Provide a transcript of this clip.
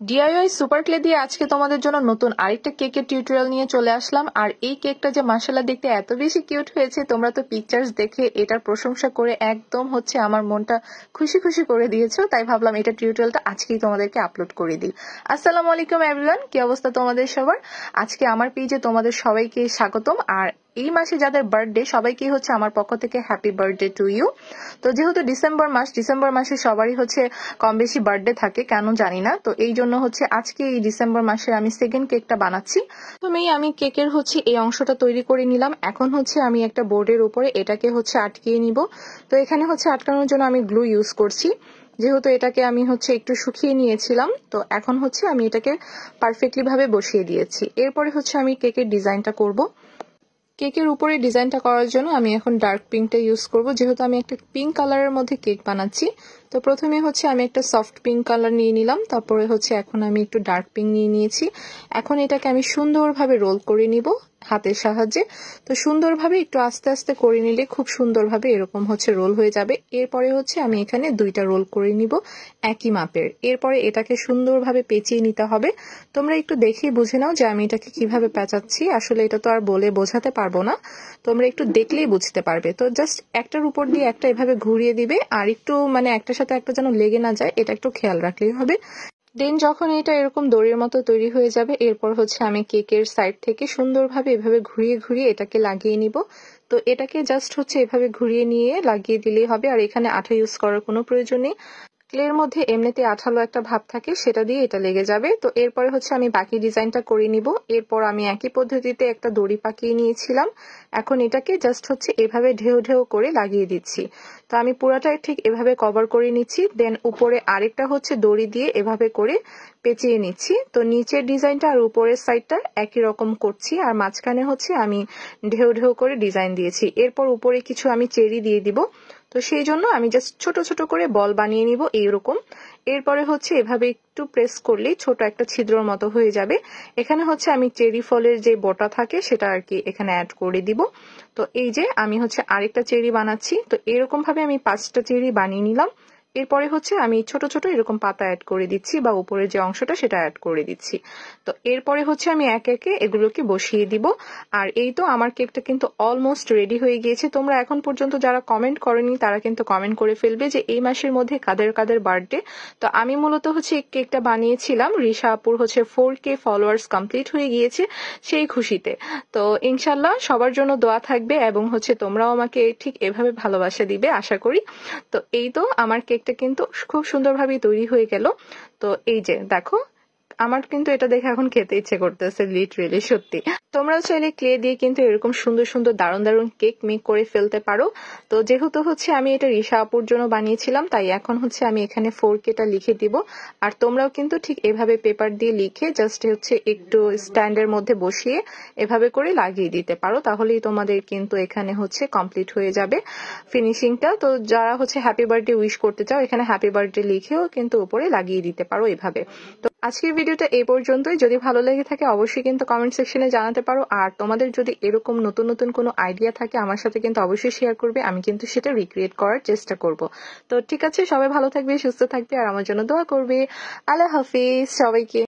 DIY super clay দিয়ে আজকে তোমাদের জন্য নতুন আরেকটা কেকের টিউটোরিয়াল নিয়ে চলে আসলাম। আর এই কেকটা যে মাশাআল্লাহ দেখতে এত বেশি কিউট হয়েছে, তোমরা তো পিকচার্স দেখে এটার প্রশংসা করে একদম আমার মনটা খুশি খুশি করে দিয়েছো। তাই ভাবলাম এটা টিউটোরিয়ালটা আজকেই তোমাদেরকে আপলোড করে দিই। আসসালামু আলাইকুম এভরিওয়ান, কি অবস্থা তোমাদের সবার? আজকে আমার পেজে তোমাদের সবাইকে স্বাগতম। আর এই মাসে যাদের বার্থডে সবাইকে আমার পক্ষ থেকে হ্যাপি বার্থডে টু ইউ। তো যেহেতু ডিসেম্বর মাসে সবারই কম বেশি বার্থডে থাকে, কেন জানি না। তো এই জন্য আজকে এই ডিসেম্বর মাসে আমি সেকেন্ড কেকটা বানাচ্ছি। প্রথমেই আমি কেকের এই অংশটা তৈরি করে নিলাম। এখন আমি একটা বোর্ডের উপরে এটাকে আটকিয়ে নিব। তো এখানে আটকানোর জন্য আমি গ্লু ইউজ করছি। যেহেতু এটাকে আমি একটু শুকিয়ে নিয়েছিলাম, তো এখন আমি এটাকে পারফেক্টলি ভাবে বসিয়ে দিয়েছি। এরপরে আমি কেকের ডিজাইনটা করব। কেকের উপরে ডিজাইনটা করার জন্য আমি এখন ডার্ক পিঙ্কটা ইউজ করব, যেহেতু আমি একটা পিঙ্ক কালারের মধ্যে কেক বানাচ্ছি। তো প্রথমে আমি একটা সফট পিঙ্ক কালার নিয়ে নিলাম, তারপরে এখন আমি একটু ডার্ক পিঙ্ক নিয়ে নিয়েছি। এখন এটাকে আমি সুন্দরভাবে রোল করে নিব হাতের সাহায্যে। তো সুন্দরভাবে একটু আস্তে আস্তে করে নিলে খুব সুন্দরভাবে এরকম রোল হয়ে যাবে। এরপরে আমি এখানে দুইটা রোল করে নিব একই মাপের। এরপরে এটাকে সুন্দরভাবে পেঁচিয়ে নিতে হবে। তোমরা একটু দেখেই বুঝে নাও যে আমি এটাকে কিভাবে পেঁচাচ্ছি। আসলে এটা তো আর বলে বোঝাতে পারবো না, তোমরা একটু দেখলেই বুঝতে পারবে। তো জাস্ট একটার উপর দিয়ে একটা এভাবে ঘুরিয়ে দিবে, আর একটু একটার সাথে একটা যেন লেগে না যায়, এটা একটু খেয়াল রাখলেই হবে। দেন যখন এটা এরকম দড়ির মতো তৈরি হয়ে যাবে, এরপর আমি কেকের সাইড থেকে সুন্দরভাবে এভাবে ঘুরিয়ে ঘুরিয়ে এটাকে লাগিয়ে নিব। তো এটাকে জাস্ট এভাবে ঘুরিয়ে নিয়ে লাগিয়ে দিলেই হবে, আর এখানে আঠা ইউজ করার কোনো প্রয়োজন নেই। ক্লের মধ্যে এমনিতে আঠালো একটা ভাব থাকে, সেটা দিয়ে এটা লেগে যাবে। তো এরপরে আমি বাকি ডিজাইনটা করে নিব। এরপর আমি একই পদ্ধতিতে একটা দড়ি পাকিয়ে নিয়েছিলাম। এখন এটাকে জাস্ট এভাবে ঢেউ ঢেউ করে লাগিয়ে দিচ্ছি। তো আমি পুরাটা ঠিক এভাবে কভার করে নিচ্ছি। দেন উপরে আরেকটা দড়ি দিয়ে এভাবে করে পেঁচিয়ে নিচ্ছি। তো নিচের ডিজাইনটা আর উপরের সাইডটা একই রকম করছি, আর মাঝখানে আমি ঢেউ ঢেউ করে ডিজাইন দিয়েছি। এরপর উপরে কিছু আমি চেরি দিয়ে দিব। তো সেই জন্য আমি জাস্ট ছোট ছোট করে বল বানিয়ে নিব এইরকম। এরপরে এভাবে একটু প্রেস করলেই ছোট একটা ছিদ্রর মতো হয়ে যাবে। এখানে আমি চেরি ফলের যে বটা থাকে সেটা আর কি এখানে অ্যাড করে দিব। তো এই যে আমি আরেকটা চেরি বানাচ্ছি। তো এরকম ভাবে আমি 5টা চেরি বানিয়ে নিলাম। এরপরে আমি ছোট ছোট এরকম পাতা অ্যাড করে দিচ্ছি, বা উপরের যে অংশটা সেটা অ্যাড করে দিচ্ছি। তো এরপরে আমি একে একে এগুলোকে বসিয়ে দিব। আর এই তো আমার কেকটা কিন্তু অলমোস্ট রেডি হয়ে গিয়েছে। তোমরা এখন পর্যন্ত যারা কমেন্ট করেনি তারা কিন্তু কমেন্ট করে ফেলবে যে এই মাসের মধ্যে কাদের কাদের বার্থডে। তো আমি মূলত এই কেকটা বানিয়েছিলাম রিশা আপুর 4K ফলোয়ার্স কমপ্লিট হয়ে গিয়েছে সেই খুশিতে। তো ইনশাল্লাহ সবার জন্য দোয়া থাকবে, এবং তোমরাও আমাকে ঠিক এভাবে ভালোবাসা দিবে আশা করি। তো এই তো আমার কেকটা কিন্তু খুব সুন্দরভাবে তৈরি হয়ে গেল। তো এই যে দেখো, আমার কিন্তু এটা দেখে এখন খেতে ইচ্ছে করতেছে লিটারেলি, সত্যি। তোমরাও চাইলে ক্লে দিয়ে কিন্তু এরকম সুন্দর সুন্দর দারুণ দারুণ কেক মেক করে ফেলতে পারো। তো যেহেতু আমি এটা রিশা আপুর জন্য বানিয়েছিলাম, তাই এখন আমি এখানে 4Kটা লিখে দিব। আর তোমরাও কিন্তু ঠিক এভাবে পেপার দিয়ে লিখে জাস্ট একটু স্ট্যান্ডের মধ্যে বসিয়ে এভাবে করে লাগিয়ে দিতে পারো, তাহলেই তোমাদের কিন্তু এখানে কমপ্লিট হয়ে যাবে ফিনিশিংটা। তো যারা হ্যাপি বার্থডে উইশ করতে চাও, এখানে হ্যাপি বার্থডে লিখেও কিন্তু উপরে লাগিয়ে দিতে পারো এভাবে। তো আজকের ভিডিওটা এই পর্যন্তই। যদি ভালো লেগে থাকে অবশ্যই কিন্তু কমেন্ট সেকশনে জানাতে পারো। আর তোমাদের যদি এরকম নতুন নতুন কোনো আইডিয়া থাকে আমার সাথে কিন্তু অবশ্যই শেয়ার করবে, আমি কিন্তু সেটা রিক্রিয়েট করার চেষ্টা করব। তো ঠিক আছে, সবাই ভালো থাকবে, সুস্থ থাকবে, আর আমার জন্য দোয়া করবে। আল্লাহ হাফিজ সবাইকে।